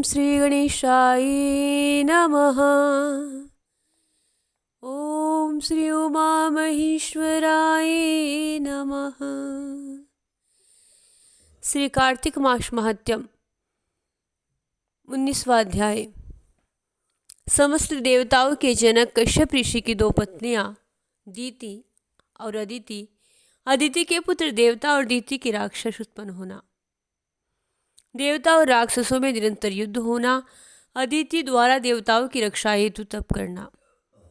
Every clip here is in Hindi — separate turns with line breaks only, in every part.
श्री गणेशाय नमः। ओम श्री उमा महेश्वराय नमः। श्री कार्तिक मास महात्म्य 19वां अध्याय। समस्त देवताओं के जनक कश्यप ऋषि की 2 पत्नियां दीति और अदिति, अदिति के पुत्र देवता और दीति के राक्षस उत्पन्न होना, देवता और राक्षसों में निरंतर युद्ध होना, अदिति द्वारा देवताओं की रक्षा हेतु तप करना,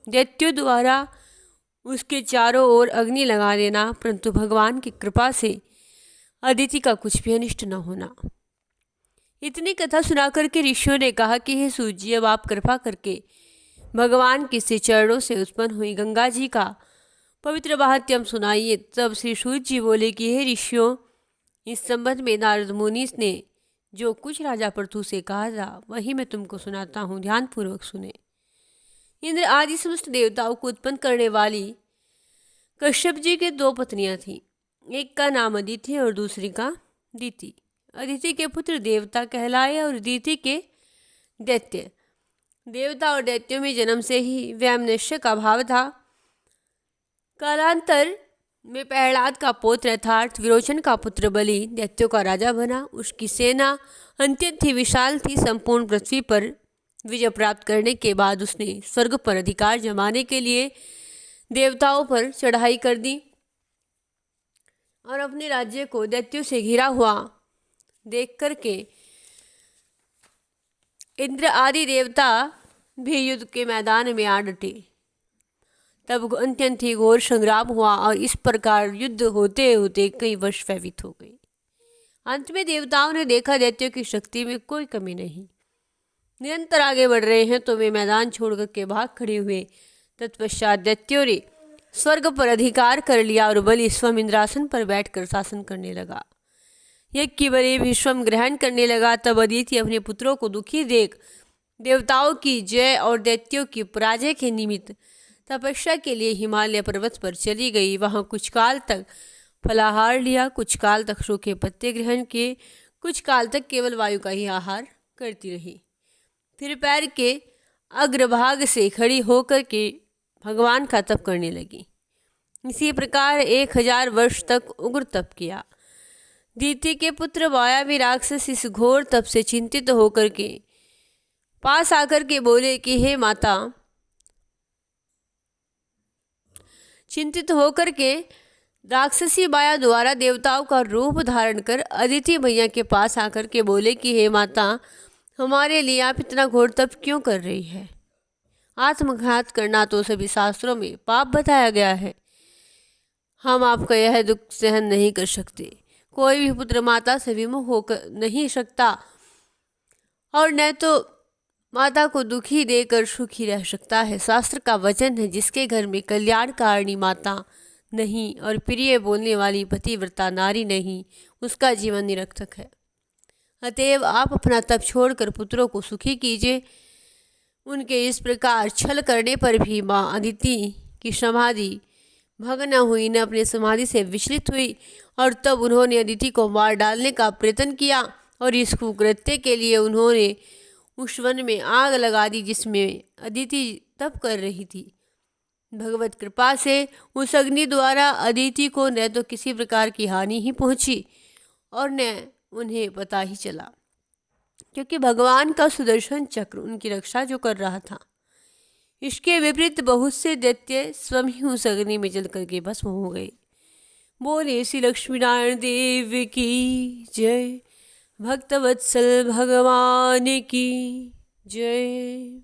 दैत्यों द्वारा उसके चारों ओर अग्नि लगा देना, परंतु भगवान की कृपा से अदिति का कुछ भी अनिष्ट न होना। इतनी कथा सुनाकर के ऋषियों ने कहा कि हे सूर्य जी, अब आप कृपा करके भगवान के से चरणों से उत्पन्न हुई गंगा जी का पवित्र महात्म्य सुनाइए। तब श्री सूर्य जी बोले कि हे ऋषियों, इस संबंध में नारद मुनि ने जो कुछ राजा पृथु से कहा था वही मैं तुमको सुनाता हूँ, ध्यानपूर्वक सुने। इंद्र आदि समस्त देवताओं को उत्पन्न करने वाली कश्यप जी के 2 पत्नियां थीं। एक का नाम अदिति और दूसरी का दीति। अदिति के पुत्र देवता कहलाए और दीति के दैत्य। देवता और दैत्यों में जन्म से ही वैमनस्य का भाव था। कालांतर में प्रहलाद का पौत्र अर्थात विरोचन का पुत्र बलि दैत्यों का राजा बना। उसकी सेना अत्यंत ही विशाल थी। संपूर्ण पृथ्वी पर विजय प्राप्त करने के बाद उसने स्वर्ग पर अधिकार जमाने के लिए देवताओं पर चढ़ाई कर दी और अपने राज्य को दैत्यों से घिरा हुआ देख करके इंद्र आदि देवता भी युद्ध के मैदान में आ डटे। तब अत्यंत ही घोर संग्राम हुआ और इस प्रकार युद्ध होते होते कई वर्ष व्यतीत हो गए। अंत में देवताओं ने देखा दैत्यों की शक्ति में कोई कमी नहीं, निरंतर आगे बढ़ रहे हैं, तो वे मैदान छोड़कर के भाग खड़े हुए। तत्पश्चात दैत्यों ने स्वर्ग पर अधिकार कर लिया और बलि स्वयं इंद्रासन पर बैठकर शासन करने लगा। यज्ञ की बलि विश्वम ग्रहण करने लगा। तब अदिति अपने पुत्रों को दुखी देख देवताओं की जय और दैत्यों की पराजय के निमित्त तपस्या के लिए हिमालय पर्वत पर चली गई। वहां कुछ काल तक फलाहार लिया, कुछ काल तक सूखे पत्ते ग्रहण किए, कुछ काल तक केवल वायु का ही आहार करती रही। फिर पैर के अग्रभाग से खड़ी होकर के भगवान का तप करने लगी। इसी प्रकार 1000 वर्ष तक उग्र तप किया। दीति के पुत्र वायावी राक्षस इस घोर तप से चिंतित होकर के पास आकर के बोले कि हे माता, चिंतित होकर के राक्षसी माया द्वारा देवताओं का रूप धारण कर अदिति मैया के पास आकर के बोले कि हे माता, हमारे लिए आप इतना घोर तप क्यों कर रही है? आत्मघात करना तो सभी शास्त्रों में पाप बताया गया है। हम आपका यह दुख सहन नहीं कर सकते। कोई भी पुत्र माता से विमुख होकर नहीं सकता और न तो माता को दुखी देकर सुखी रह सकता है। शास्त्र का वचन है, जिसके घर में कल्याणकारिणी माता नहीं और प्रिय बोलने वाली पतिव्रता नारी नहीं, उसका जीवन निरर्थक है। अतएव आप अपना तप छोड़कर पुत्रों को सुखी कीजिए। उनके इस प्रकार छल करने पर भी माँ अदिति की समाधि भंग न हुई, न अपने समाधि से विचलित हुई। और तब उन्होंने अदिति को मार डालने का प्रयत्न किया और इस कुकृत्य के लिए उन्होंने उस वन में आग लगा दी जिसमें अदिति तप कर रही थी। भगवत कृपा से उस अग्नि द्वारा अदिति को न तो किसी प्रकार की हानि ही पहुंची और न उन्हें पता ही चला, क्योंकि भगवान का सुदर्शन चक्र उनकी रक्षा जो कर रहा था। इसके विपरीत बहुत से दैत्य स्वयं ही उस अग्नि में जल करके भस्म हो गए। बोले श्री लक्ष्मी नारायण देव की जय, भक्तवत्सल भगवान की जय।